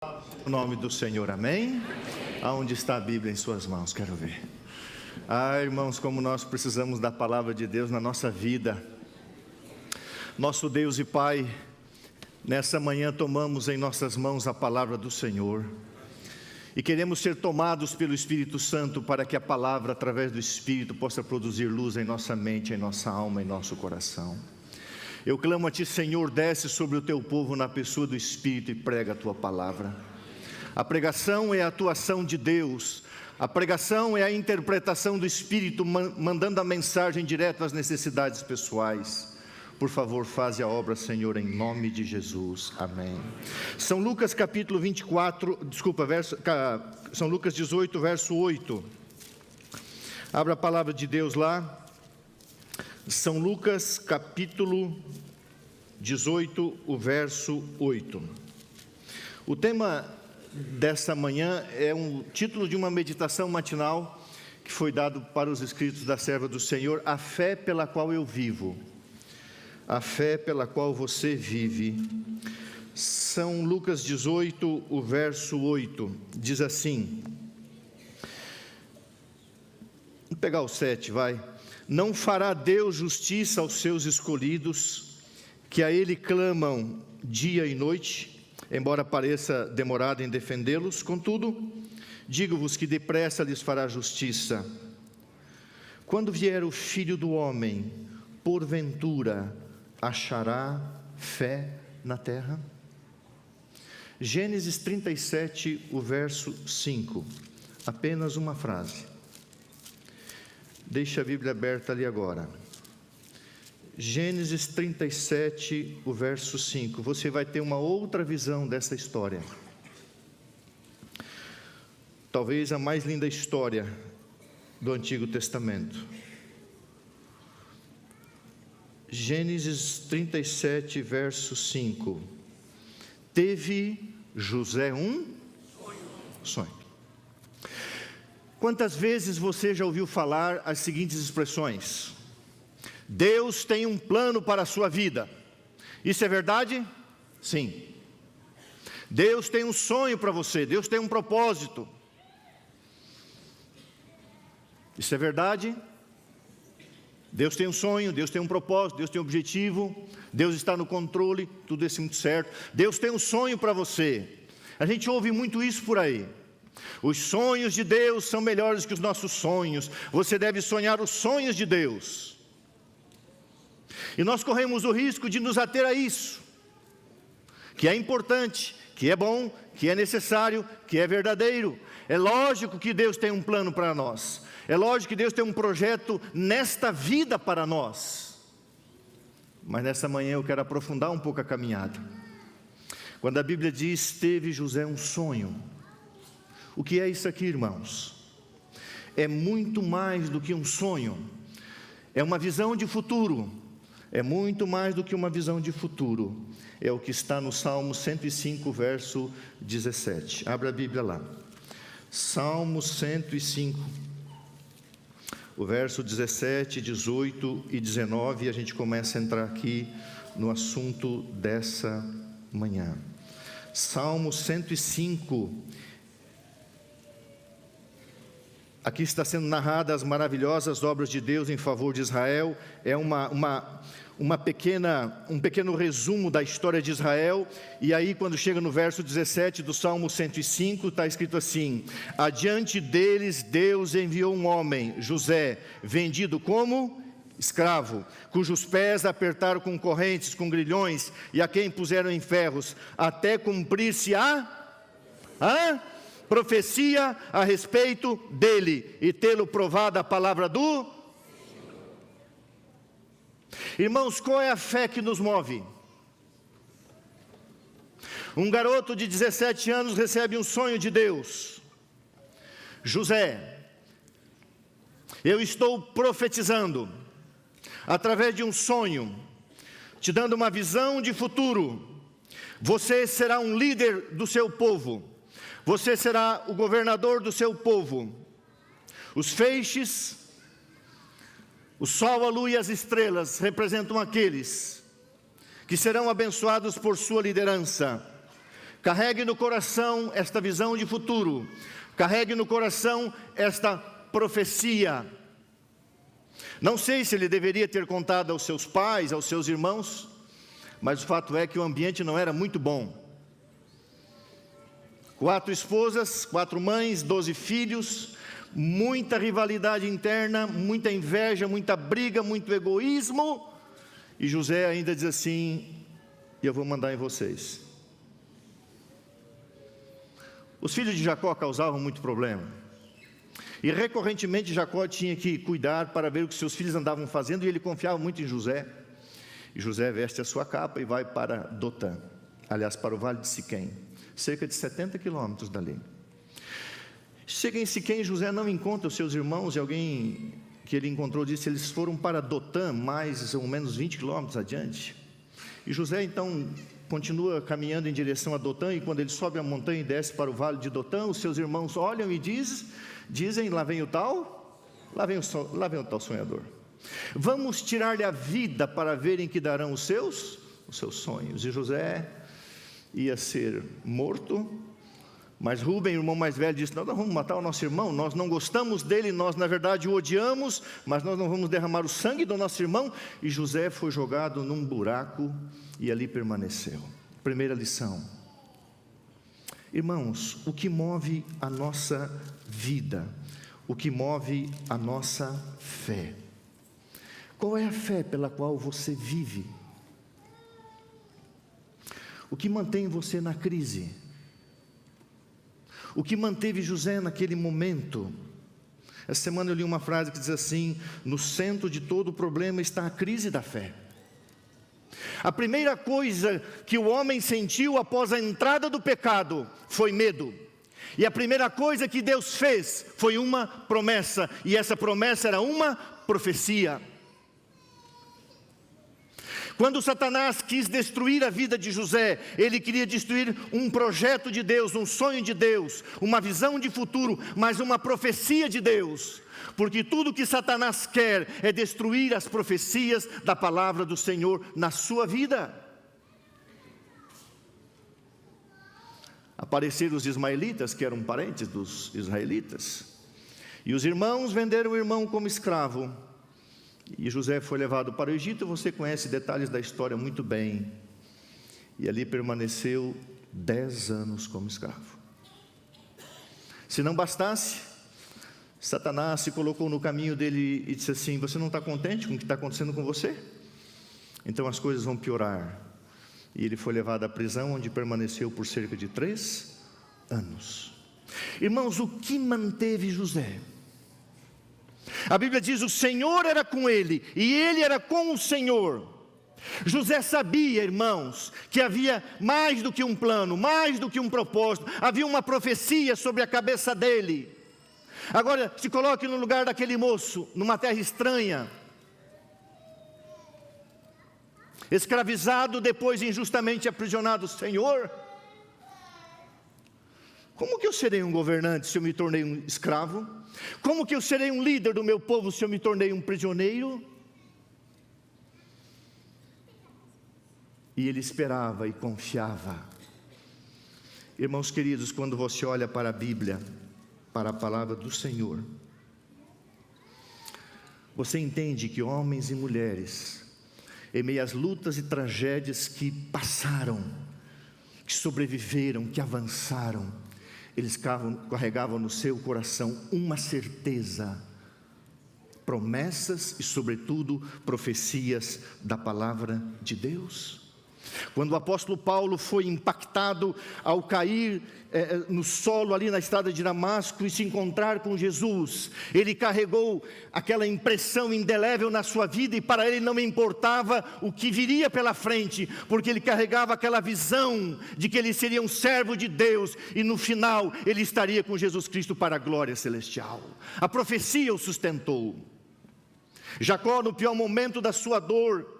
O nome do Senhor, amém? Aonde está a Bíblia em suas mãos? Quero ver. Irmãos, como nós precisamos da palavra de Deus na nossa vida. Nosso Deus e Pai, nessa manhã tomamos em nossas mãos a palavra do Senhor e queremos ser tomados pelo Espírito Santo para que a palavra, através do Espírito, possa produzir luz em nossa mente, em nossa alma, em nosso coração. Eu clamo a Ti, Senhor, desce sobre o Teu povo na pessoa do Espírito e prega a Tua palavra. A pregação é a atuação de Deus, a pregação é a interpretação do Espírito, mandando a mensagem direto às necessidades pessoais. Por favor, faze a obra, Senhor, em nome de Jesus, amém. São Lucas capítulo 24, São Lucas 18, verso 8. Abra a palavra de Deus lá. São Lucas capítulo 18, o verso 8. O tema dessa manhã é um título de uma meditação matinal que foi dado para os escritos da serva do Senhor, a fé pela qual eu vivo. A fé pela qual você vive. São Lucas 18, o verso 8, diz assim. Vamos pegar o 7, vai. Não fará Deus justiça aos seus escolhidos, que a Ele clamam dia e noite, embora pareça demorado em defendê-los. Contudo, digo-vos que depressa lhes fará justiça. Quando vier o Filho do Homem, porventura achará fé na terra? Gênesis 37, o verso 5, apenas uma frase. Deixa a Bíblia aberta ali agora. Gênesis 37, o verso 5. Você vai ter uma outra visão dessa história. Talvez a mais linda história do Antigo Testamento. Gênesis 37, verso 5. Teve José um sonho. Quantas vezes você já ouviu falar as seguintes expressões? Deus tem um plano para a sua vida. Isso é verdade? Sim. Deus tem um sonho para você, Deus tem um propósito. Isso é verdade? Deus tem um sonho, Deus tem um propósito, Deus tem um objetivo, Deus está no controle, tudo isso é muito certo. Deus tem um sonho para você. A gente ouve muito isso por aí. Os sonhos de Deus são melhores que os nossos sonhos. Você deve sonhar os sonhos de Deus. E nós corremos o risco de nos ater a isso, que é importante, que é bom, que é necessário, que é verdadeiro. É lógico que Deus tem um plano para nós. É lógico que Deus tem um projeto nesta vida para nós. Mas nessa manhã eu quero aprofundar um pouco a caminhada. Quando a Bíblia diz, teve José um sonho. O que é isso aqui, irmãos? É muito mais do que um sonho. É uma visão de futuro. É muito mais do que uma visão de futuro. É o que está no Salmo 105, verso 17. Abra a Bíblia lá. Salmo 105, o verso 17, 18 e 19. E a gente começa a entrar aqui no assunto dessa manhã. Salmo 105. Aqui está sendo narrada as maravilhosas obras de Deus em favor de Israel. É um pequeno resumo da história de Israel. E aí quando chega no verso 17 do Salmo 105, está escrito assim: adiante deles Deus enviou um homem, José, vendido como escravo, cujos pés apertaram com correntes, com grilhões, e a quem puseram em ferros, até cumprir-se a profecia a respeito dele, e tê-lo provado a palavra do... Irmãos, qual é a fé que nos move? Um garoto de 17 anos recebe um sonho de Deus. José, eu estou profetizando, através de um sonho, te dando uma visão de futuro. Você será um líder do seu povo. Você será o governador do seu povo. Os feixes, o sol, a lua e as estrelas representam aqueles que serão abençoados por sua liderança. Carregue no coração esta visão de futuro. Carregue no coração esta profecia. Não sei se ele deveria ter contado aos seus pais, aos seus irmãos, mas o fato é que o ambiente não era muito bom. 4 esposas, 4 mães, 12 filhos, muita rivalidade interna, muita inveja, muita briga, muito egoísmo. E José ainda diz assim: eu vou mandar em vocês. Os filhos de Jacó causavam muito problema. E recorrentemente Jacó tinha que cuidar para ver o que seus filhos andavam fazendo, e ele confiava muito em José. E José veste a sua capa e vai para Dotã, aliás, para o vale de Siquém, cerca de 70 quilômetros dali. Chega em Siquém, José não encontra os seus irmãos, e alguém que ele encontrou disse: eles foram para Dotã, mais ou menos 20 quilômetros adiante. E José então continua caminhando em direção a Dotã, e quando ele sobe a montanha e desce para o vale de Dotã, os seus irmãos olham e dizem: lá vem o tal sonhador. Vamos tirar-lhe a vida para verem que darão os seus sonhos. E José ia ser morto, mas Rúben, o irmão mais velho, disse: nós vamos matar o nosso irmão, nós não gostamos dele, nós na verdade o odiamos, mas nós não vamos derramar o sangue do nosso irmão. E José foi jogado num buraco e ali permaneceu. Primeira lição: irmãos, o que move a nossa vida, o que move a nossa fé? Qual é a fé pela qual você vive? O que mantém você na crise? O que manteve José naquele momento? Essa semana eu li uma frase que diz assim: no centro de todo o problema está a crise da fé. A primeira coisa que o homem sentiu após a entrada do pecado foi medo. E a primeira coisa que Deus fez foi uma promessa, e essa promessa era uma profecia. Quando Satanás quis destruir a vida de José, ele queria destruir um projeto de Deus, um sonho de Deus, uma visão de futuro, mas uma profecia de Deus. Porque tudo que Satanás quer é destruir as profecias da palavra do Senhor na sua vida. Apareceram os ismaelitas, que eram parentes dos israelitas, e os irmãos venderam o irmão como escravo. E José foi levado para o Egito. Você conhece detalhes da história muito bem. E ali permaneceu 10 anos como escravo. Se não bastasse, Satanás se colocou no caminho dele e disse assim: você não está contente com o que está acontecendo com você? Então as coisas vão piorar. E ele foi levado à prisão, onde permaneceu por cerca de 3 anos. Irmãos, o que manteve José? A Bíblia diz: o Senhor era com ele, e ele era com o Senhor. José sabia, irmãos, que havia mais do que um plano, mais do que um propósito, havia uma profecia sobre a cabeça dele. Agora, se coloque no lugar daquele moço, numa terra estranha, escravizado, depois injustamente aprisionado. Senhor, como que eu serei um governante se eu me tornei um escravo? Como que eu serei um líder do meu povo se eu me tornei um prisioneiro? E ele esperava e confiava. Irmãos queridos, quando você olha para a Bíblia, para a palavra do Senhor, você entende que homens e mulheres, em meio às lutas e tragédias que passaram, que sobreviveram, que avançaram, eles carregavam no seu coração uma certeza, promessas e sobretudo profecias da palavra de Deus. Quando o apóstolo Paulo foi impactado ao cair no solo ali na estrada de Damasco e se encontrar com Jesus, ele carregou aquela impressão indelével na sua vida, e para ele não importava o que viria pela frente, porque ele carregava aquela visão de que ele seria um servo de Deus, e no final ele estaria com Jesus Cristo para a glória celestial. A profecia o sustentou. Jacó, no pior momento da sua dor,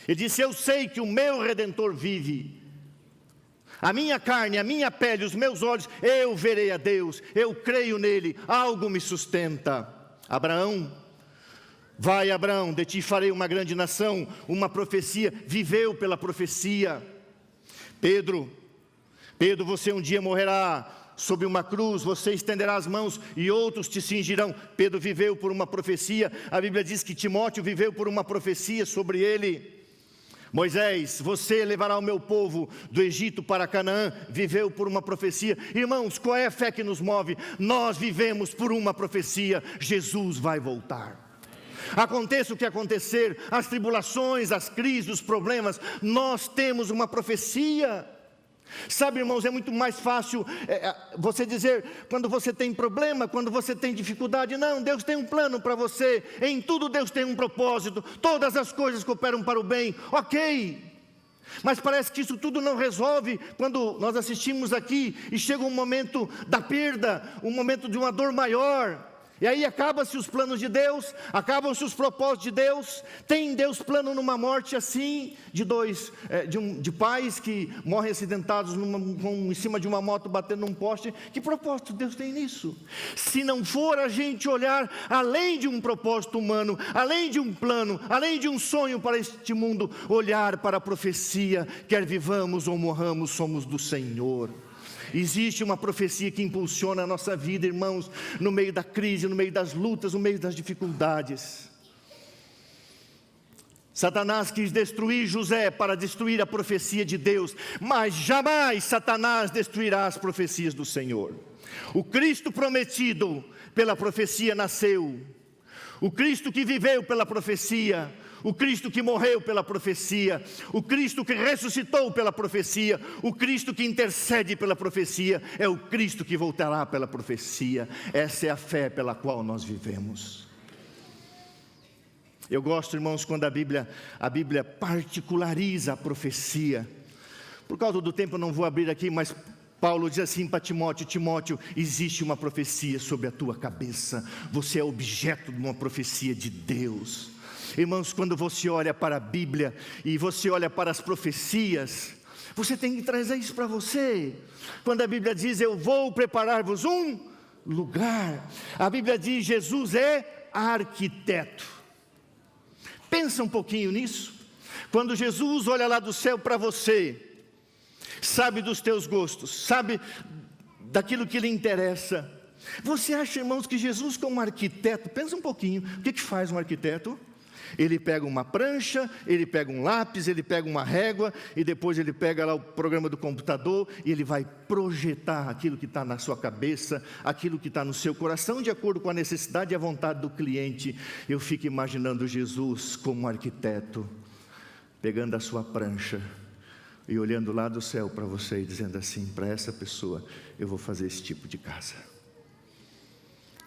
ele disse: eu sei que o meu Redentor vive, a minha carne, a minha pele, os meus olhos, eu verei a Deus, eu creio nele, algo me sustenta. Abraão, vai Abraão, de ti farei uma grande nação, uma profecia, viveu pela profecia. Pedro Pedro, você um dia morrerá sob uma cruz, você estenderá as mãos e outros te cingirão. Pedro viveu por uma profecia. A Bíblia diz que Timóteo viveu por uma profecia sobre ele. Moisés, você levará o meu povo do Egito para Canaã, viveu por uma profecia. Irmãos, qual é a fé que nos move? Nós vivemos por uma profecia: Jesus vai voltar. Aconteça o que acontecer, as tribulações, as crises, os problemas, nós temos uma profecia. Sabe, irmãos, é muito mais fácil você dizer, quando você tem problema, quando você tem dificuldade: não, Deus tem um plano para você, em tudo Deus tem um propósito, todas as coisas cooperam para o bem, ok. Mas parece que isso tudo não resolve quando nós assistimos aqui e chega um momento da perda, um momento de uma dor maior. E aí acabam-se os planos de Deus, acabam-se os propósitos de Deus. Tem Deus plano numa morte assim, de pais que morrem acidentados em cima de uma moto batendo num poste? Que propósito Deus tem nisso? Se não for a gente olhar além de um propósito humano, além de um plano, além de um sonho para este mundo, olhar para a profecia, quer vivamos ou morramos, somos do Senhor. Existe uma profecia que impulsiona a nossa vida, irmãos, no meio da crise, no meio das lutas, no meio das dificuldades. Satanás quis destruir José para destruir a profecia de Deus, mas jamais Satanás destruirá as profecias do Senhor. O Cristo prometido pela profecia nasceu, o Cristo que viveu pela profecia, o Cristo que morreu pela profecia, o Cristo que ressuscitou pela profecia, o Cristo que intercede pela profecia, é o Cristo que voltará pela profecia. Essa é a fé pela qual nós vivemos. Eu gosto, irmãos, quando a Bíblia particulariza a profecia. Por causa do tempo eu não vou abrir aqui, mas Paulo diz assim para Timóteo: Timóteo, existe uma profecia sobre a tua cabeça, você é objeto de uma profecia de Deus. Irmãos, quando você olha para a Bíblia e você olha para as profecias, você tem que trazer isso para você. Quando a Bíblia diz: eu vou preparar-vos um lugar, a Bíblia diz: Jesus é arquiteto. Pensa um pouquinho nisso. Quando Jesus olha lá do céu para você, sabe dos teus gostos, sabe daquilo que lhe interessa. Você acha, irmãos, que Jesus, como arquiteto, pensa um pouquinho, o que faz um arquiteto? Ele pega uma prancha, ele pega um lápis, ele pega uma régua, e depois ele pega lá o programa do computador, e ele vai projetar aquilo que está na sua cabeça, aquilo que está no seu coração, de acordo com a necessidade e a vontade do cliente. Eu fico imaginando Jesus como arquiteto, pegando a sua prancha e olhando lá do céu para você e dizendo assim: para essa pessoa eu vou fazer esse tipo de casa,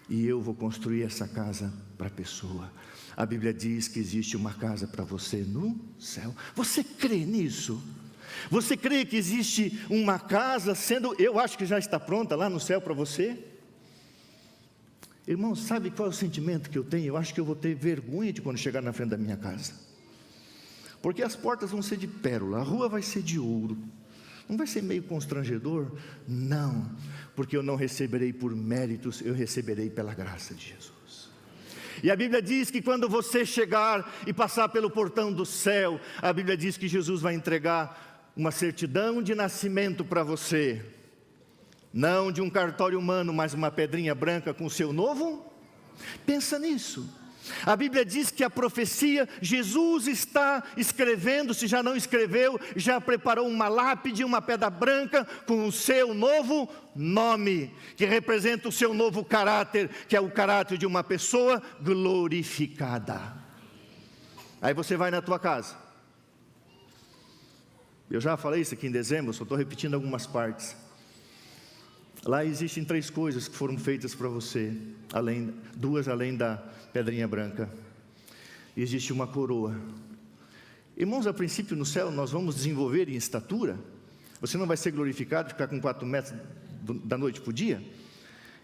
e eu vou construir essa casa para a pessoa. A Bíblia diz que existe uma casa para você no céu. Você crê nisso? Você crê que existe uma casa eu acho que já está pronta lá no céu para você? Irmão, sabe qual é o sentimento que eu tenho? Eu acho que eu vou ter vergonha de quando chegar na frente da minha casa, porque as portas vão ser de pérola, a rua vai ser de ouro. Não vai ser meio constrangedor? Não, porque eu não receberei por méritos, eu receberei pela graça de Jesus. E a Bíblia diz que quando você chegar e passar pelo portão do céu, a Bíblia diz que Jesus vai entregar uma certidão de nascimento para você. Não de um cartório humano, mas uma pedrinha branca com o seu novo. Pensa nisso. A Bíblia diz que a profecia, Jesus está escrevendo, se já não escreveu, já preparou uma lápide, uma pedra branca com o seu novo nome, que representa o seu novo caráter, que é o caráter de uma pessoa glorificada. Aí você vai na tua casa. Eu já falei isso aqui em dezembro, só estou repetindo algumas partes. Lá existem 3 coisas que foram feitas para você, duas além da pedrinha branca. Existe uma coroa. Irmãos, a princípio no céu nós vamos desenvolver em estatura. Você não vai ser glorificado, ficar com 4 metros da noite para o dia.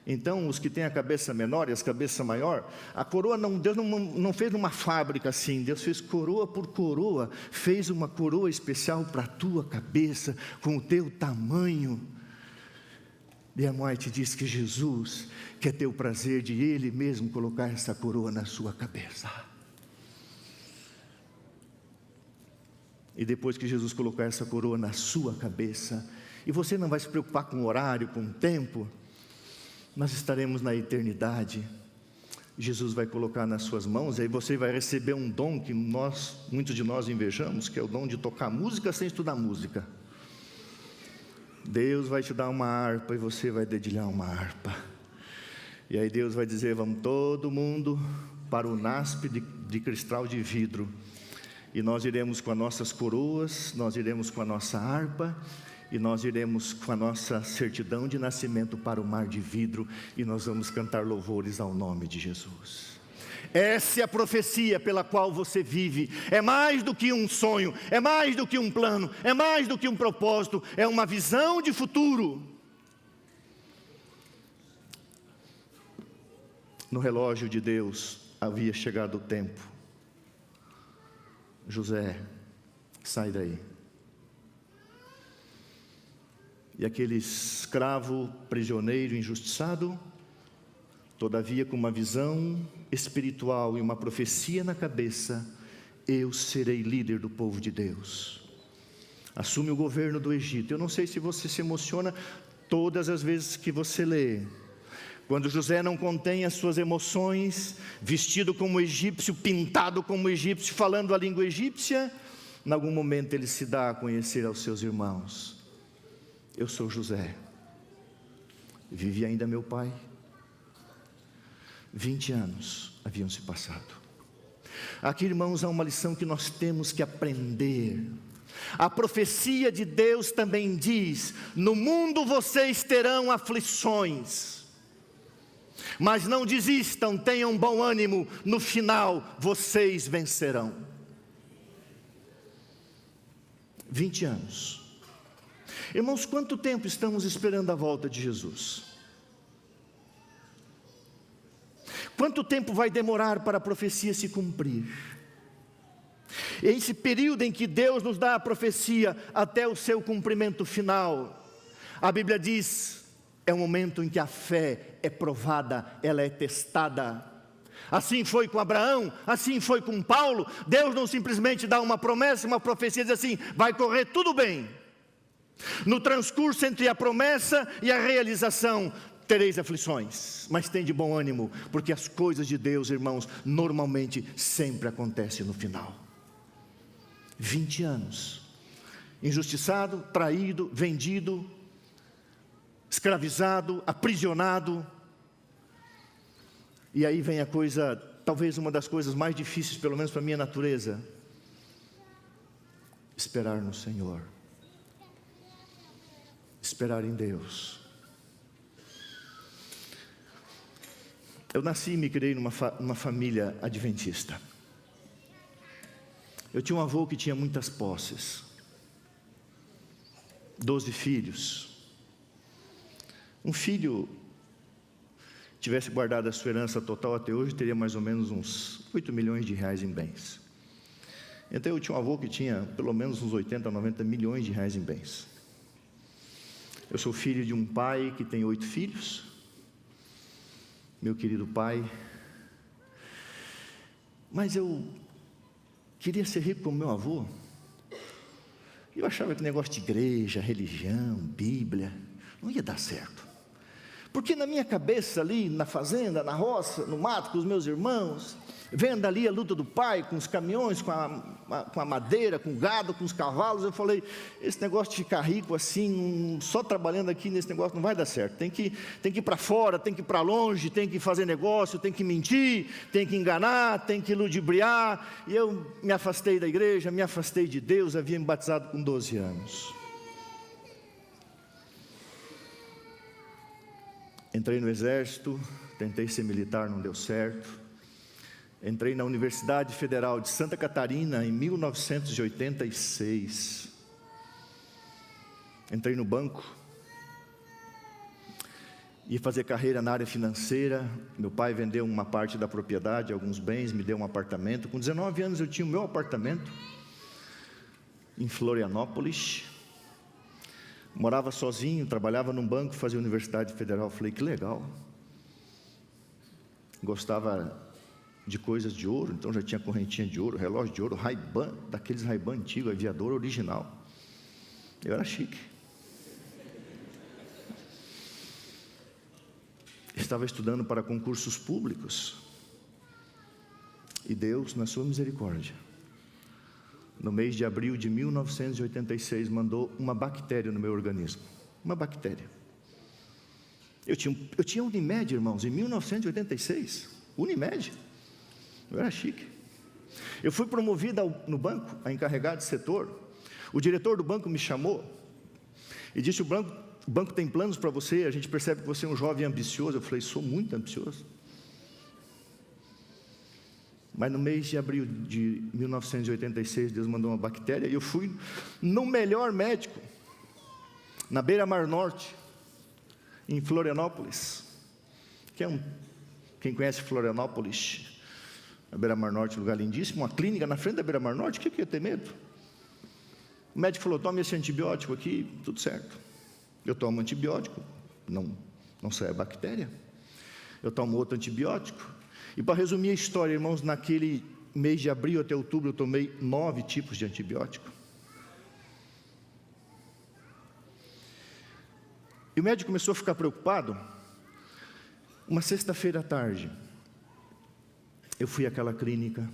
Então os que têm a cabeça menor e as cabeças maior, a coroa Deus não fez numa fábrica assim. Deus fez coroa por coroa, fez uma coroa especial para a tua cabeça, com o teu tamanho. E a morte diz que Jesus quer ter o prazer de Ele mesmo colocar essa coroa na sua cabeça. E depois que Jesus colocar essa coroa na sua cabeça, e você não vai se preocupar com o horário, com o tempo. Nós estaremos na eternidade. Jesus vai colocar nas suas mãos, e aí você vai receber um dom que muitos de nós invejamos, que é o dom de tocar música sem estudar música. Deus vai te dar uma harpa e você vai dedilhar uma harpa. E aí Deus vai dizer: vamos todo mundo para o naspe de cristal de vidro. E nós iremos com as nossas coroas, nós iremos com a nossa harpa, e nós iremos com a nossa certidão de nascimento para o mar de vidro, e nós vamos cantar louvores ao nome de Jesus. Essa é a profecia pela qual você vive. É mais do que um sonho, é mais do que um plano, é mais do que um propósito, é uma visão de futuro. No relógio de Deus havia chegado o tempo. José, sai daí. E aquele escravo, prisioneiro, injustiçado, todavia com uma visão espiritual e uma profecia na cabeça: eu serei líder do povo de Deus. Assume o governo do Egito. Eu não sei se você se emociona todas as vezes que você lê. Quando José não contém as suas emoções, vestido como egípcio, pintado como egípcio, falando a língua egípcia, em algum momento ele se dá a conhecer aos seus irmãos: eu sou José, vive ainda meu pai. 20 anos haviam se passado. Aqui, irmãos, há uma lição que nós temos que aprender. A profecia de Deus também diz: no mundo vocês terão aflições, mas não desistam, tenham bom ânimo, no final vocês vencerão. 20 anos. Irmãos, quanto tempo estamos esperando a volta de Jesus? Quanto tempo vai demorar para a profecia se cumprir? Esse período em que Deus nos dá a profecia até o seu cumprimento final, a Bíblia diz, é um momento em que a fé é provada, ela é testada. Assim foi com Abraão, assim foi com Paulo. Deus não simplesmente dá uma promessa, uma profecia, diz assim: vai correr tudo bem. No transcurso entre a promessa e a realização, tereis aflições, mas tem de bom ânimo, porque as coisas de Deus, irmãos, normalmente sempre acontecem no final. 20 anos, injustiçado, traído, vendido, escravizado, aprisionado. E aí vem a coisa, talvez uma das coisas mais difíceis, pelo menos para a minha natureza: esperar no Senhor, esperar em Deus. Eu nasci e me criei numa família adventista. Eu tinha um avô que tinha muitas posses, 12 filhos. Um filho tivesse guardado a sua herança total até hoje, teria mais ou menos uns 8 milhões de reais em bens. Então eu tinha um avô que tinha pelo menos uns 80, 90 milhões de reais em bens. Eu sou filho de um pai que tem 8 filhos, meu querido pai. Mas eu queria ser rico como meu avô. Eu achava que negócio de igreja, religião, Bíblia, não ia dar certo. Porque na minha cabeça ali, na fazenda, na roça, no mato, com os meus irmãos, vendo ali a luta do pai, com os caminhões, com a madeira, com o gado, com os cavalos, eu falei: esse negócio de ficar rico assim, só trabalhando aqui nesse negócio não vai dar certo. Tem que ir para fora, tem que ir para longe, tem que fazer negócio, tem que mentir, tem que enganar, tem que ludibriar. E eu me afastei da igreja, me afastei de Deus. Havia me batizado com 12 anos. Entrei no exército, tentei ser militar, não deu certo. Entrei na Universidade Federal de Santa Catarina em 1986. Entrei no banco, ia fazer carreira na área financeira. Meu pai vendeu uma parte da propriedade, alguns bens, me deu um apartamento. Com 19 anos eu tinha o meu apartamento em Florianópolis. Morava sozinho, trabalhava num banco, fazia Universidade Federal. Falei: que legal. Gostava de coisas de ouro, então já tinha correntinha de ouro, relógio de ouro, Ray-Ban, daqueles Ray-Ban antigos, aviador original. Eu era chique. estava estudando para concursos públicos. E Deus, na sua misericórdia, no mês de abril de 1986, mandou uma bactéria no meu organismo. Uma bactéria. Eu tinha Unimed, irmãos, em 1986. Unimed. Eu era chique. Eu fui promovido no banco, a encarregado de setor. O diretor do banco me chamou e disse: o banco tem planos para você, a gente percebe que você é um jovem ambicioso. Eu falei: sou muito ambicioso. Mas no mês de abril de 1986, Deus mandou uma bactéria e eu fui no melhor médico, na Beira-Mar Norte, em Florianópolis. Quem conhece Florianópolis? A Beira-Mar Norte, um lugar lindíssimo, uma clínica na frente da Beira-Mar Norte. O que eu ia ter medo? O médico falou: tome esse antibiótico aqui, tudo certo. Eu tomo antibiótico, não sai a bactéria. Eu tomo outro antibiótico. E para resumir a história, irmãos, naquele mês de abril até outubro eu tomei 9 tipos de antibiótico. E o médico começou a ficar preocupado. Uma sexta-feira à tarde, eu fui àquela clínica.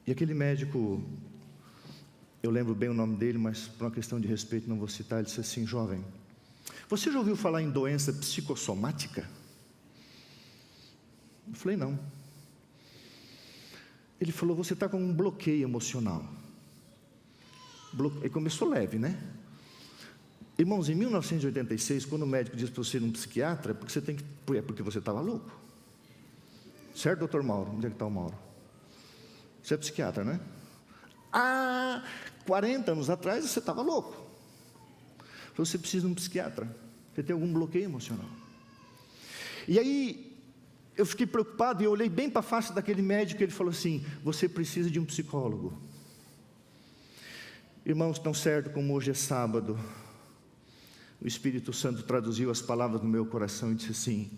E aquele médico, eu lembro bem o nome dele, mas por uma questão de respeito não vou citar, ele disse assim: jovem, você já ouviu falar em doença psicossomática? Eu falei: não. Ele falou: você está com um bloqueio emocional. Ele começou leve, né? Irmãos, em 1986, quando o médico diz para você ir num psiquiatra, é porque você estava louco. Certo, doutor Mauro? Onde é que está o Mauro? Você é psiquiatra, né? Há 40 anos atrás você estava louco. Você precisa de um psiquiatra. Você tem algum bloqueio emocional. E aí, eu fiquei preocupado e eu olhei bem para a face daquele médico e ele falou assim: você precisa de um psicólogo. Irmãos, tão certo como hoje é sábado, o Espírito Santo traduziu as palavras no meu coração e disse assim: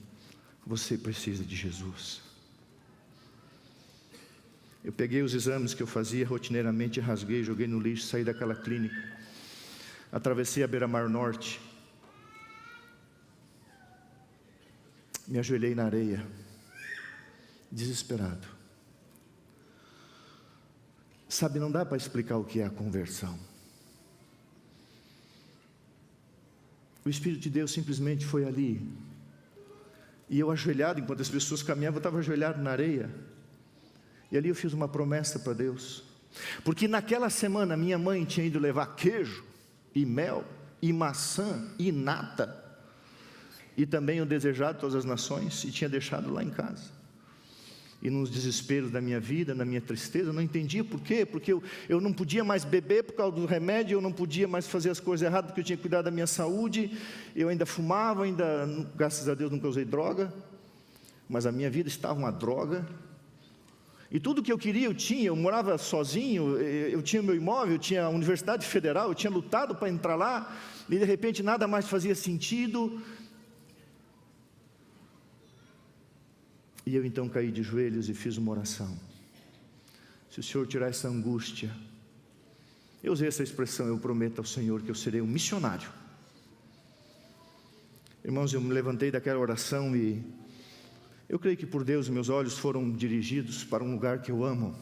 você precisa de Jesus. Eu peguei os exames que eu fazia rotineiramente, rasguei, joguei no lixo, saí daquela clínica, atravessei a Beira-Mar Norte, me ajoelhei na areia, desesperado. Sabe, não dá para explicar o que é a conversão. O Espírito de Deus simplesmente foi ali, e eu ajoelhado, enquanto as pessoas caminhavam, eu estava ajoelhado na areia, e ali eu fiz uma promessa para Deus, porque naquela semana minha mãe tinha ido levar queijo, e mel, e maçã, e nata, e também o desejado de todas as nações, e tinha deixado lá em casa. E nos desesperos da minha vida, na minha tristeza, eu não entendia por quê, porque eu não podia mais beber por causa do remédio, eu não podia mais fazer as coisas erradas, porque eu tinha que cuidar da minha saúde, eu ainda fumava, graças a Deus nunca usei droga, mas a minha vida estava uma droga, e tudo que eu queria eu tinha, eu morava sozinho, eu tinha meu imóvel, eu tinha a Universidade Federal, eu tinha lutado para entrar lá, e de repente nada mais fazia sentido. E eu então caí de joelhos e fiz uma oração: se o Senhor tirar essa angústia, eu usei essa expressão, eu prometo ao Senhor que eu serei um missionário. Irmãos, eu me levantei daquela oração e eu creio que por Deus meus olhos foram dirigidos para um lugar que eu amo.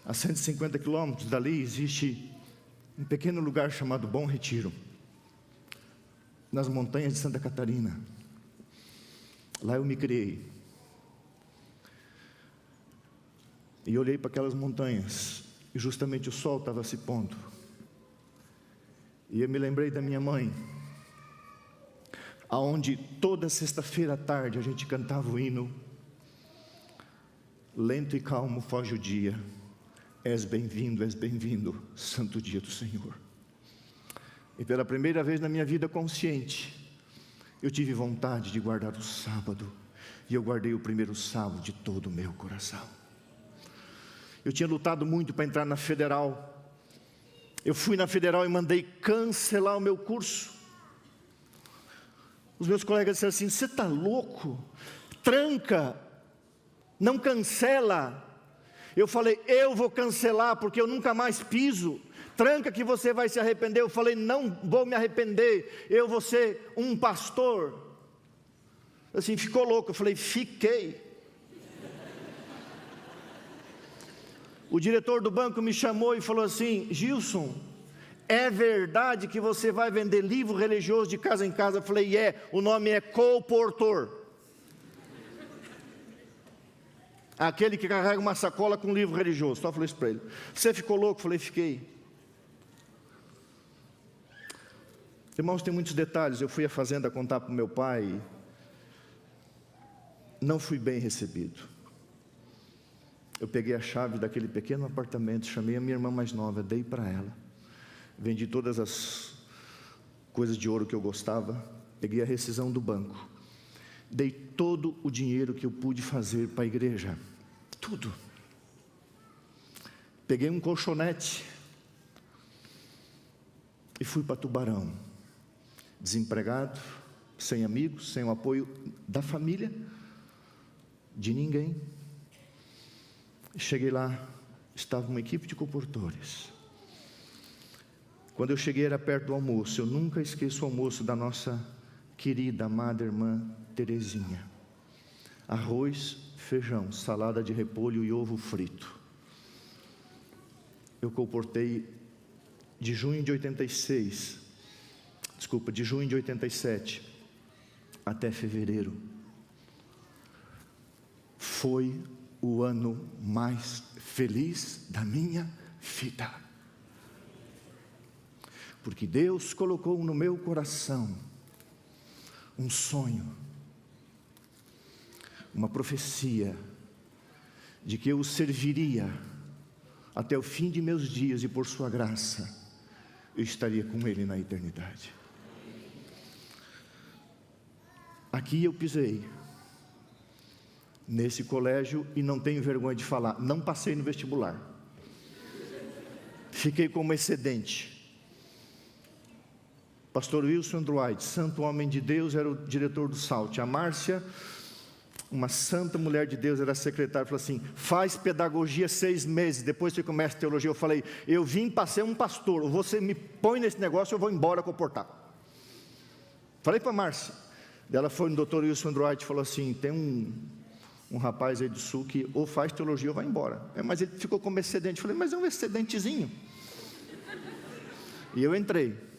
A 150 quilômetros dali existe um pequeno lugar chamado Bom Retiro, nas montanhas de Santa Catarina. Lá eu me criei. E olhei para aquelas montanhas, e justamente o sol estava se pondo. E eu me lembrei da minha mãe, aonde toda sexta-feira à tarde a gente cantava o hino: lento e calmo foge o dia, és bem-vindo, santo dia do Senhor. E pela primeira vez na minha vida consciente, eu tive vontade de guardar o sábado, e eu guardei o primeiro sábado de todo o meu coração. Eu tinha lutado muito para entrar na Federal. Eu fui na Federal e mandei cancelar o meu curso. Os meus colegas disseram assim: você está louco? Tranca, não cancela. Eu falei: eu vou cancelar, porque eu nunca mais piso, tranca que você vai se arrepender. Eu falei, não vou me arrepender, eu vou ser um pastor. Assim, ficou louco. Eu falei, fiquei. O diretor do banco me chamou e falou assim, Gilson, é verdade que você vai vender livro religioso de casa em casa? Eu falei, o nome é colportor. Aquele que carrega uma sacola com um livro religioso. Só falei isso para ele. Você ficou louco? Eu falei, fiquei. Irmãos, tem muitos detalhes. Eu fui à fazenda contar para o meu pai. Não fui bem recebido. Eu peguei a chave daquele pequeno apartamento, chamei a minha irmã mais nova, dei para ela. Vendi todas as coisas de ouro que eu gostava, peguei a rescisão do banco. Dei todo o dinheiro que eu pude fazer para a igreja. Tudo. Peguei um colchonete e fui para Tubarão. Desempregado, sem amigos, sem o apoio da família, de ninguém. Cheguei lá, estava uma equipe de comportores. Quando eu cheguei era perto do almoço. Eu nunca esqueço o almoço da nossa querida, amada irmã Terezinha. Arroz, feijão, salada de repolho e ovo frito. Eu comportei de junho de 87 até fevereiro. Foi o ano mais feliz da minha vida. Porque Deus colocou no meu coração um sonho, uma profecia, de que eu o serviria até o fim de meus dias, e por sua graça, eu estaria com Ele na eternidade. Aqui eu pisei, nesse colégio, e não tenho vergonha de falar, não passei no vestibular. Fiquei como excedente. Pastor Wilson Android, santo homem de Deus, era o diretor do SALT. A Márcia, uma santa mulher de Deus, era a secretária. Falou assim, faz pedagogia 6 meses, depois você começa teologia. Eu falei, eu vim para ser um pastor, você me põe nesse negócio, eu vou embora comportar. Falei para a Márcia. Ela foi no Dr. Wilson Android e falou assim, tem um rapaz aí do sul que ou faz teologia ou vai embora. Mas ele ficou como excedente. Eu falei, mas é um excedentezinho. E eu entrei.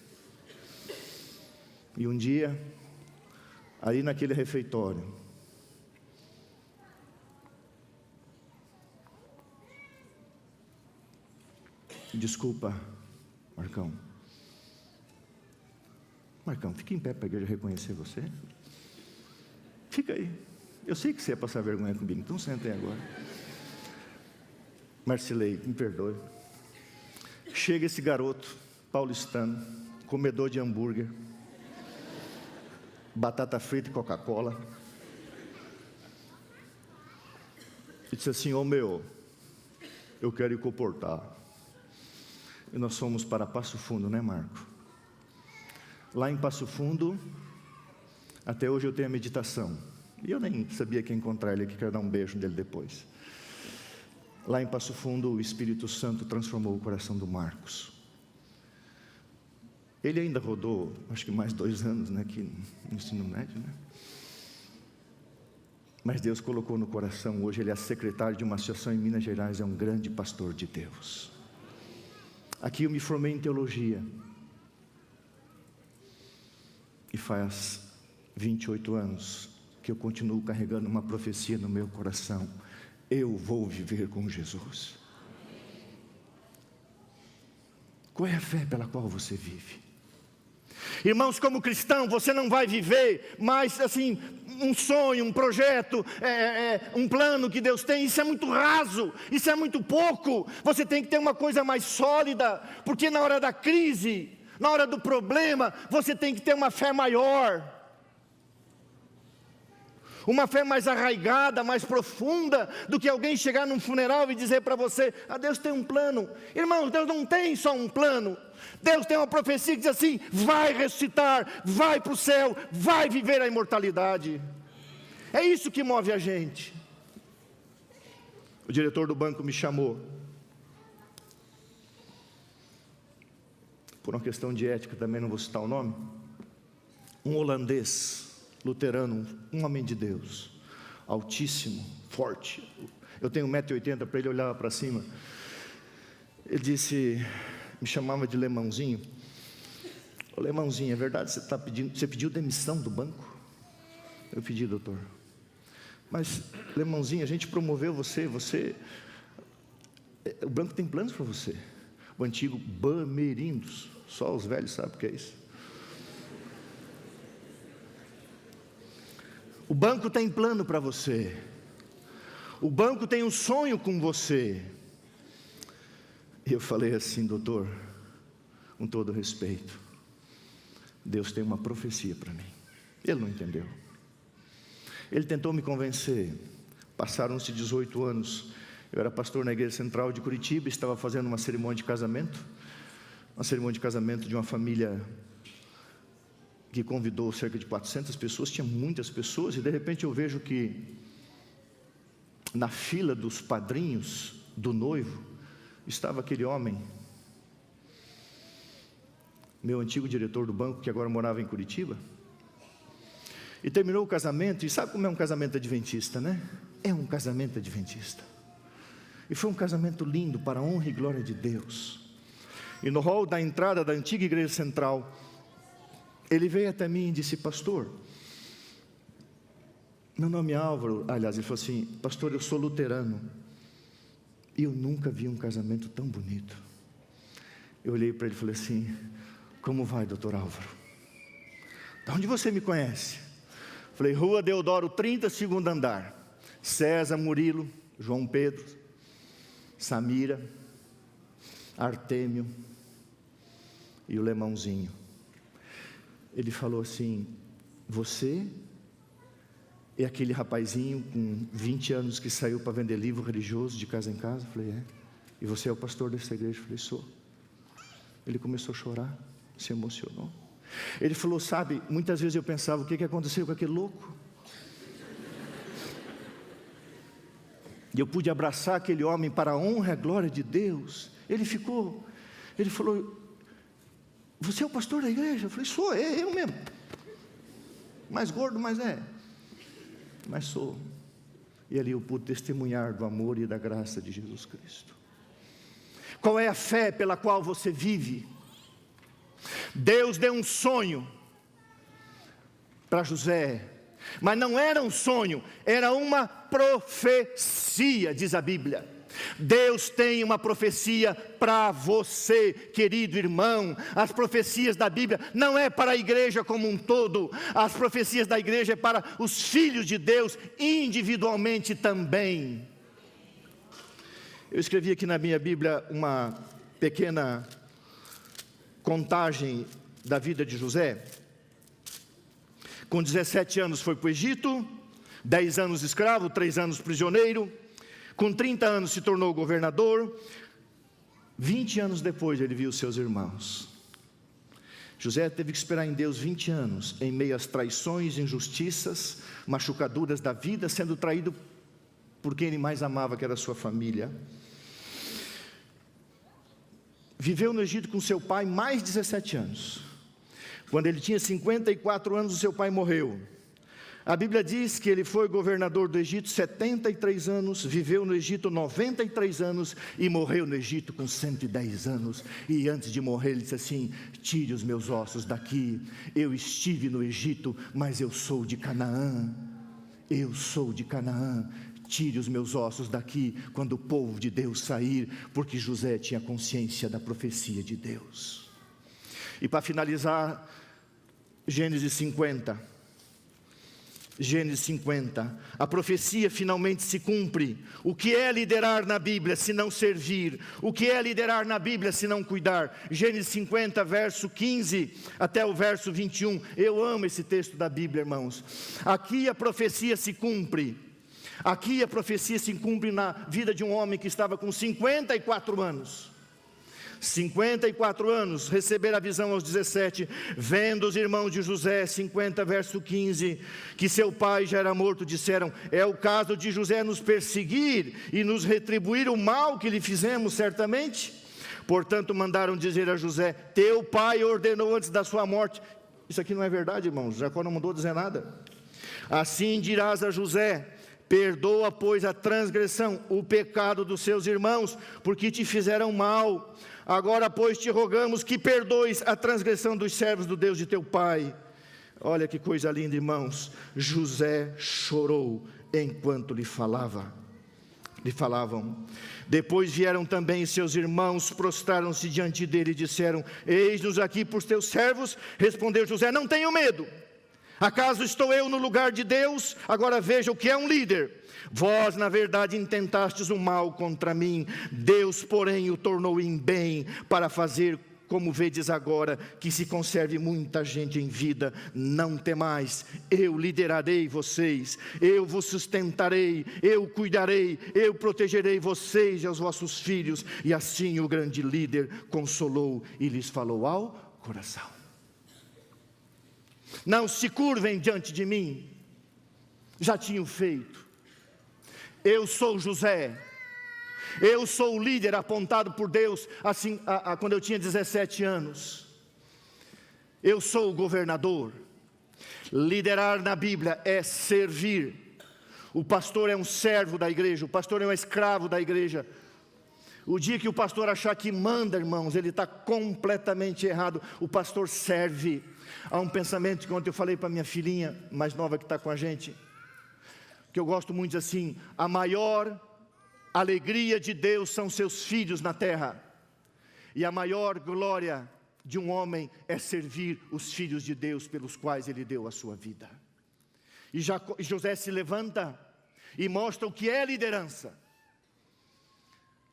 E um dia, ali naquele refeitório, desculpa, Marcão, fica em pé para a igreja reconhecer você. Fica aí, eu sei que você ia passar vergonha comigo, então senta aí agora. Marcilei, me perdoe. Chega esse garoto paulistano, comedor de hambúrguer, batata frita e Coca-Cola, e disse assim, meu, eu quero ir comportar. E nós fomos para Passo Fundo, né, Marco? Lá em Passo Fundo, até hoje eu tenho a meditação, e eu nem sabia que ia encontrar ele aqui, quero dar um beijo dele depois. Lá em Passo Fundo, o Espírito Santo transformou o coração do Marcos. Ele ainda rodou, acho que mais 2 anos, né, aqui no ensino médio, né? Mas Deus colocou no coração, hoje ele é secretário de uma associação em Minas Gerais, é um grande pastor de Deus. Aqui eu me formei em teologia. E faz 28 anos que eu continuo carregando uma profecia no meu coração. Eu vou viver com Jesus. Qual é a fé pela qual você vive? Irmãos, como cristão, você não vai viver mais assim, um sonho, um projeto, um plano que Deus tem. Isso é muito raso, isso é muito pouco. Você tem que ter uma coisa mais sólida, porque na hora da crise, na hora do problema, você tem que ter uma fé maior, uma fé mais arraigada, mais profunda, do que alguém chegar num funeral e dizer para você, Deus tem um plano. Irmãos, Deus não tem só um plano, Deus tem uma profecia que diz assim, vai ressuscitar, vai para o céu, vai viver a imortalidade. É isso que move a gente. O diretor do banco me chamou, por uma questão de ética, também não vou citar o nome, um holandês, luterano, um homem de Deus, altíssimo, forte. Eu tenho 1,80 m, para ele olhava para cima. Ele disse, me chamava de Lemãozinho. Ô Lemãozinho, é verdade, você pediu demissão do banco? Eu pedi, doutor. Mas, Lemãozinho, a gente promoveu você, o banco tem planos para você. O antigo Bamerindos, só os velhos sabem o que é isso. O banco tem plano para você. O banco tem um sonho com você. E eu falei assim, doutor, com todo respeito, Deus tem uma profecia para mim. Ele não entendeu. Ele tentou me convencer. Passaram-se 18 anos. Eu era pastor na igreja central de Curitiba, estava fazendo uma cerimônia de casamento. Uma cerimônia de casamento de uma família que convidou cerca de 400 pessoas, tinha muitas pessoas, e de repente eu vejo que na fila dos padrinhos do noivo estava aquele homem, meu antigo diretor do banco, que agora morava em Curitiba. E terminou o casamento, e sabe como é um casamento adventista, né? É um casamento adventista. E foi um casamento lindo, para a honra e glória de Deus. E no hall da entrada da antiga igreja central, ele veio até mim e disse, pastor, meu nome é Álvaro. Aliás, ele falou assim, pastor, eu sou luterano, e eu nunca vi um casamento tão bonito. Eu olhei para ele e falei assim, como vai, doutor Álvaro? De onde você me conhece? Falei, Rua Deodoro 30, segundo andar. César, Murilo, João Pedro, Samira, Artêmio e o Lemãozinho. Ele falou assim, você é aquele rapazinho com 20 anos que saiu para vender livro religioso de casa em casa? Eu falei, é. E você é o pastor dessa igreja? Eu falei, sou. Ele começou a chorar, se emocionou. Ele falou, sabe, muitas vezes eu pensava, o que aconteceu com aquele louco? E eu pude abraçar aquele homem para a honra e a glória de Deus. Ele falou, você é o pastor da igreja? Eu falei, sou, é eu mesmo. Mais gordo, mas mas sou. E ali eu pude testemunhar do amor e da graça de Jesus Cristo. Qual é a fé pela qual você vive? Deus deu um sonho para José, mas não era um sonho, era uma profecia, diz a Bíblia. Deus tem uma profecia para você, querido irmão. As profecias da Bíblia não é para a igreja como um todo. As profecias da igreja é para os filhos de Deus individualmente também. Eu escrevi aqui na minha Bíblia uma pequena contagem da vida de José. Com 17 anos foi para o Egito, 10 anos escravo, 3 anos prisioneiro. Com 30 anos se tornou governador. 20 anos depois ele viu seus irmãos. José teve que esperar em Deus 20 anos, em meio às traições, injustiças, machucaduras da vida, sendo traído por quem ele mais amava, que era a sua família. Viveu no Egito com seu pai mais 17 anos. Quando ele tinha 54 anos, o seu pai morreu. A Bíblia diz que ele foi governador do Egito 73 anos, viveu no Egito 93 anos e morreu no Egito com 110 anos. E antes de morrer ele disse assim, tire os meus ossos daqui, eu estive no Egito, mas eu sou de Canaã. Eu sou de Canaã. Tire os meus ossos daqui quando o povo de Deus sair, porque José tinha consciência da profecia de Deus. E para finalizar, Gênesis 50. Gênesis 50, a profecia finalmente se cumpre. O que é liderar na Bíblia se não servir? O que é liderar na Bíblia se não cuidar? Gênesis 50, verso 15 até o verso 21. Eu amo esse texto da Bíblia, irmãos. Aqui a profecia se cumpre. Aqui a profecia se cumpre na vida de um homem que estava com 54 anos. 54 anos, receber a visão aos 17, vendo os irmãos de José, 50 verso 15, que seu pai já era morto, disseram, é o caso de José nos perseguir e nos retribuir o mal que lhe fizemos certamente? Portanto, mandaram dizer a José: teu pai ordenou antes da sua morte. Isso aqui não é verdade, irmãos. Jacó não mandou dizer nada. Assim dirás a José: perdoa, pois, a transgressão, o pecado dos seus irmãos, porque te fizeram mal. Agora, pois, te rogamos que perdoes a transgressão dos servos do Deus de teu pai. Olha que coisa linda, irmãos. José chorou enquanto lhe falavam. Depois vieram também seus irmãos, prostraram-se diante dele e disseram: eis-nos aqui por teus servos. Respondeu José: não tenho medo. Acaso estou eu no lugar de Deus? Agora veja o que é um líder. Vós, na verdade, intentastes o mal contra mim. Deus, porém, o tornou em bem, para fazer, como vedes agora, que se conserve muita gente em vida. Não temais, eu liderarei vocês, eu vos sustentarei, eu cuidarei, eu protegerei vocês e os vossos filhos. E assim o grande líder consolou e lhes falou ao coração. Não se curvem diante de mim, já tinham feito. Eu sou José, eu sou o líder apontado por Deus, assim, quando eu tinha 17 anos. Eu sou o governador. Liderar na Bíblia é servir. O pastor é um servo da igreja, o pastor é um escravo da igreja. O dia que o pastor achar que manda, irmãos, ele está completamente errado. O pastor serve. Há um pensamento que ontem eu falei para minha filhinha mais nova que está com a gente, que eu gosto muito, assim: a maior alegria de Deus são seus filhos na terra, e a maior glória de um homem é servir os filhos de Deus pelos quais ele deu a sua vida. E José se levanta e mostra o que é liderança.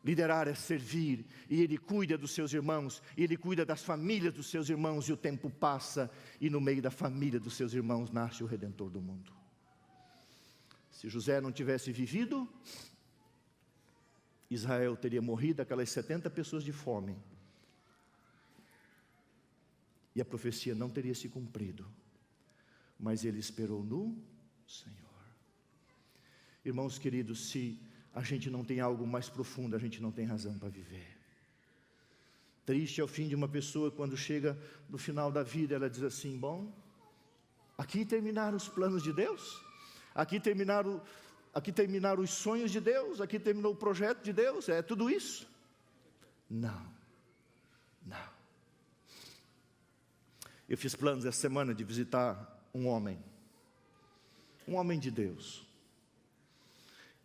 Liderar é servir, e ele cuida dos seus irmãos, e ele cuida das famílias dos seus irmãos, e o tempo passa, e no meio da família dos seus irmãos nasce o Redentor do mundo. Se José não tivesse vivido, Israel teria morrido, aquelas 70 pessoas de fome, e a profecia não teria se cumprido, mas ele esperou no Senhor. Irmãos queridos, se a gente não tem algo mais profundo, a gente não tem razão para viver. Triste é o fim de uma pessoa quando chega no final da vida, ela diz assim: bom, aqui terminaram os planos de Deus, aqui terminaram os sonhos de Deus, aqui terminou o projeto de Deus, é tudo isso? Não. Eu fiz planos essa semana de visitar um homem de Deus.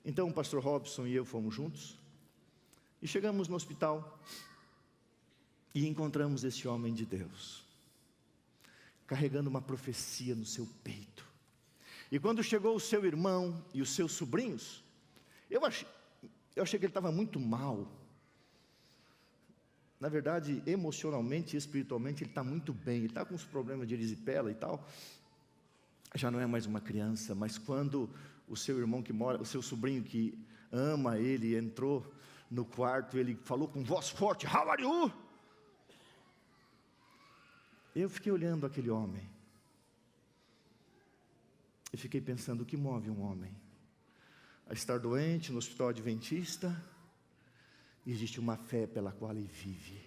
Então o pastor Robson e eu fomos juntos, e chegamos no hospital, e encontramos esse homem de Deus, carregando uma profecia no seu peito. E quando chegou o seu irmão e os seus sobrinhos, eu achei que ele estava muito mal. Na verdade, emocionalmente e espiritualmente ele está muito bem. Ele está com uns problemas de erisipela e tal. Já não é mais uma criança, mas quando o seu irmão que mora, o seu sobrinho que ama ele, entrou no quarto, ele falou com voz forte: how are you? Eu fiquei olhando aquele homem, e fiquei pensando: o que move um homem a estar doente no hospital adventista? E existe uma fé pela qual ele vive,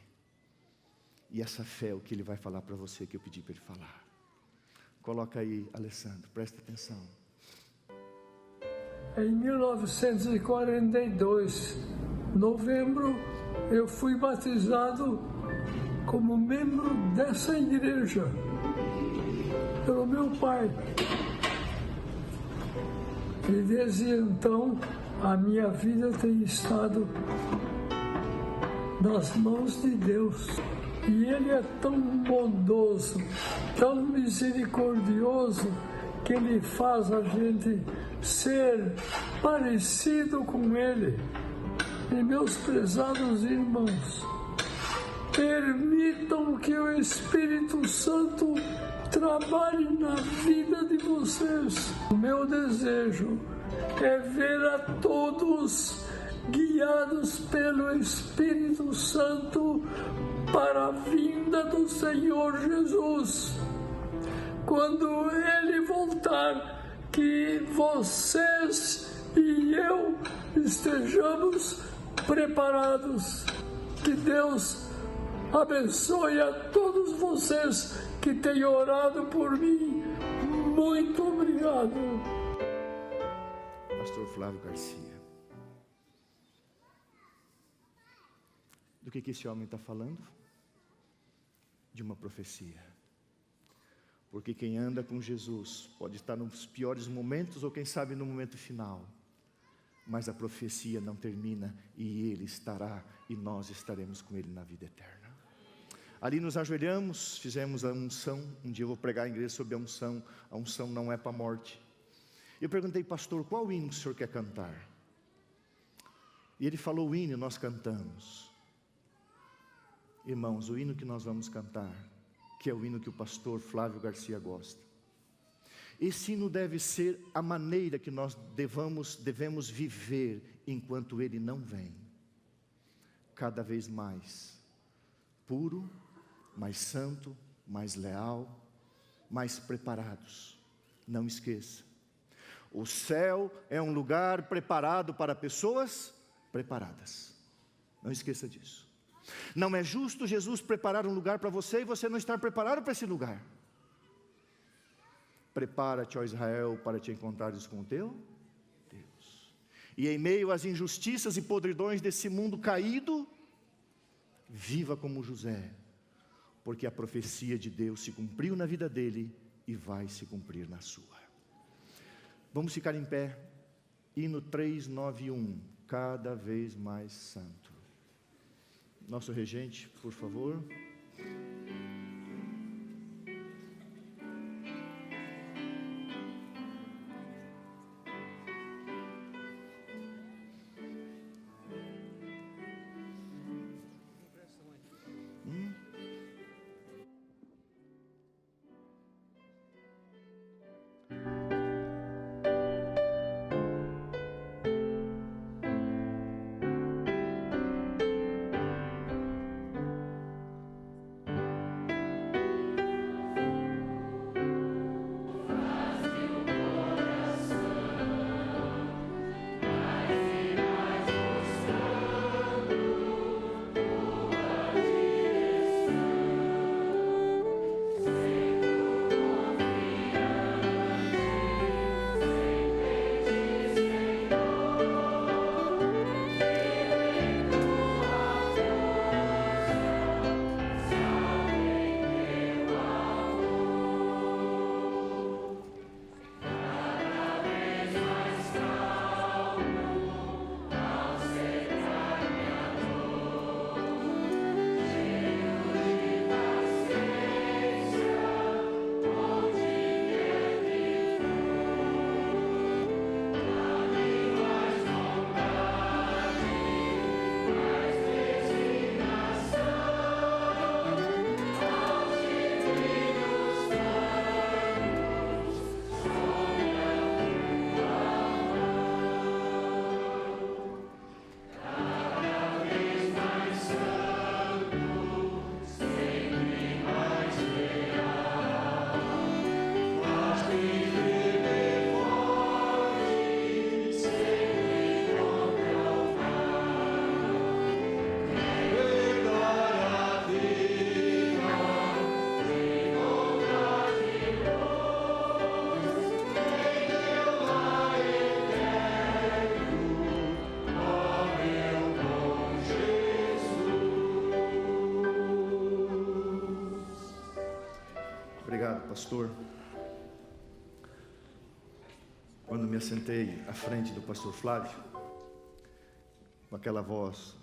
e essa fé é o que ele vai falar para você, que eu pedi para ele falar. Coloca aí, Alessandro, presta atenção. Em 1942, novembro, eu fui batizado como membro dessa igreja pelo meu pai. E desde então, a minha vida tem estado nas mãos de Deus. E Ele é tão bondoso, tão misericordioso, que Ele faz a gente ser parecido com Ele. E meus prezados irmãos, permitam que o Espírito Santo trabalhe na vida de vocês. O meu desejo é ver a todos guiados pelo Espírito Santo para a vinda do Senhor Jesus. Quando Ele voltar, que vocês e eu estejamos preparados. Que Deus abençoe a todos vocês que têm orado por mim. Muito obrigado. Pastor Flávio Garcia. Do que esse homem está falando? De uma profecia. Porque quem anda com Jesus pode estar nos piores momentos ou quem sabe no momento final. Mas a profecia não termina e Ele estará e nós estaremos com Ele na vida eterna. Ali nos ajoelhamos, fizemos a unção. Um dia eu vou pregar em igreja sobre a unção. A unção não é para a morte. Eu perguntei, pastor, qual hino o senhor quer cantar? E ele falou o hino, nós cantamos. Irmãos, o hino que nós vamos cantar, que é o hino que o pastor Flávio Garcia gosta. Esse hino deve ser a maneira que nós devemos viver enquanto ele não vem. Cada vez mais puro, mais santo, mais leal, mais preparados. Não esqueça, o céu é um lugar preparado para pessoas preparadas. Não esqueça disso. Não é justo Jesus preparar um lugar para você e você não estar preparado para esse lugar. Prepara-te, ó Israel, para te encontrares com o teu Deus. E em meio às injustiças e podridões desse mundo caído, viva como José, porque a profecia de Deus se cumpriu na vida dele e vai se cumprir na sua. Vamos ficar em pé. Hino 391, cada vez mais santo. Nosso regente, por favor. Pastor, quando me assentei à frente do pastor Flávio, com aquela voz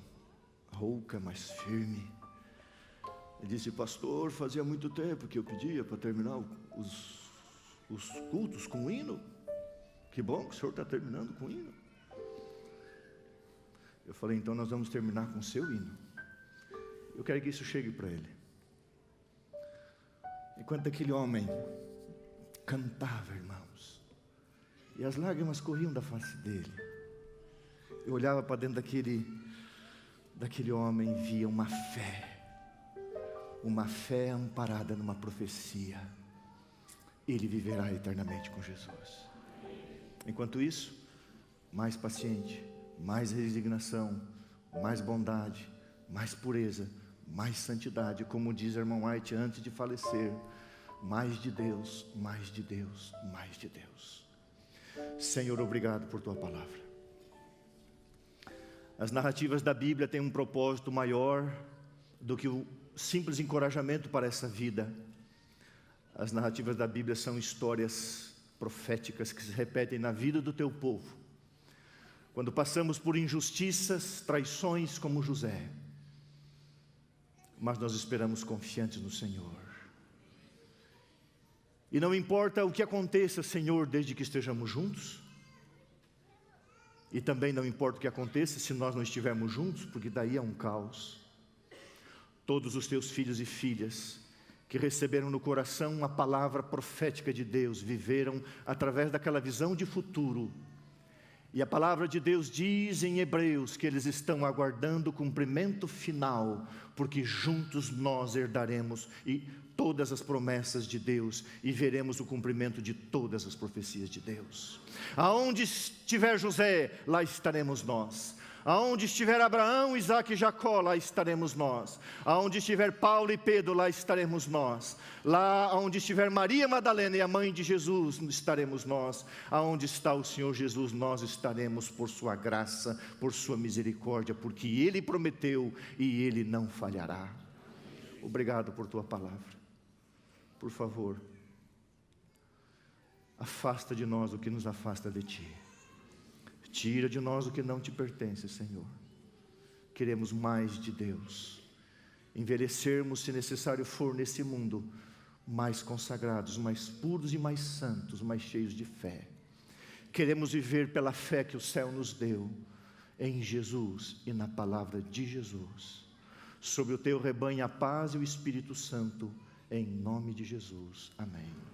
rouca, mas firme, ele disse: pastor, fazia muito tempo que eu pedia para terminar os cultos com hino. Que bom que o senhor está terminando com hino. Eu falei: então nós vamos terminar com o seu hino. Eu quero que isso chegue para ele. Enquanto aquele homem cantava, irmãos, e as lágrimas corriam da face dele, eu olhava para dentro daquele homem e via uma fé amparada numa profecia. Ele viverá eternamente com Jesus. Enquanto isso, mais paciente, mais resignação, mais bondade, mais pureza, mais santidade, como diz a irmã White antes de falecer, mais de Deus, mais de Deus, mais de Deus. Senhor, obrigado por tua palavra. As narrativas da Bíblia têm um propósito maior do que o simples encorajamento para essa vida. As narrativas da Bíblia são histórias proféticas que se repetem na vida do teu povo. Quando passamos por injustiças, traições como José, mas nós esperamos confiantes no Senhor. E não importa o que aconteça, Senhor, desde que estejamos juntos. E também não importa o que aconteça se nós não estivermos juntos, porque daí é um caos. Todos os teus filhos e filhas que receberam no coração a palavra profética de Deus, viveram através daquela visão de futuro. E a palavra de Deus diz em Hebreus que eles estão aguardando o cumprimento final, porque juntos nós herdaremos todas as promessas de Deus e veremos o cumprimento de todas as profecias de Deus. Aonde estiver José, lá estaremos nós. Aonde estiver Abraão, Isaque e Jacó, lá estaremos nós. Aonde estiver Paulo e Pedro, lá estaremos nós. Lá onde estiver Maria Madalena e a mãe de Jesus, estaremos nós. Aonde está o Senhor Jesus, nós estaremos por sua graça, por sua misericórdia, porque Ele prometeu e Ele não falhará. Obrigado por tua palavra. Por favor, afasta de nós o que nos afasta de Ti. Tira de nós o que não Te pertence, Senhor. Queremos mais de Deus. Envelhecermos, se necessário for, nesse mundo, mais consagrados, mais puros e mais santos, mais cheios de fé. Queremos viver pela fé que o céu nos deu, em Jesus e na palavra de Jesus. Sobre o Teu rebanho a paz e o Espírito Santo, em nome de Jesus. Amém.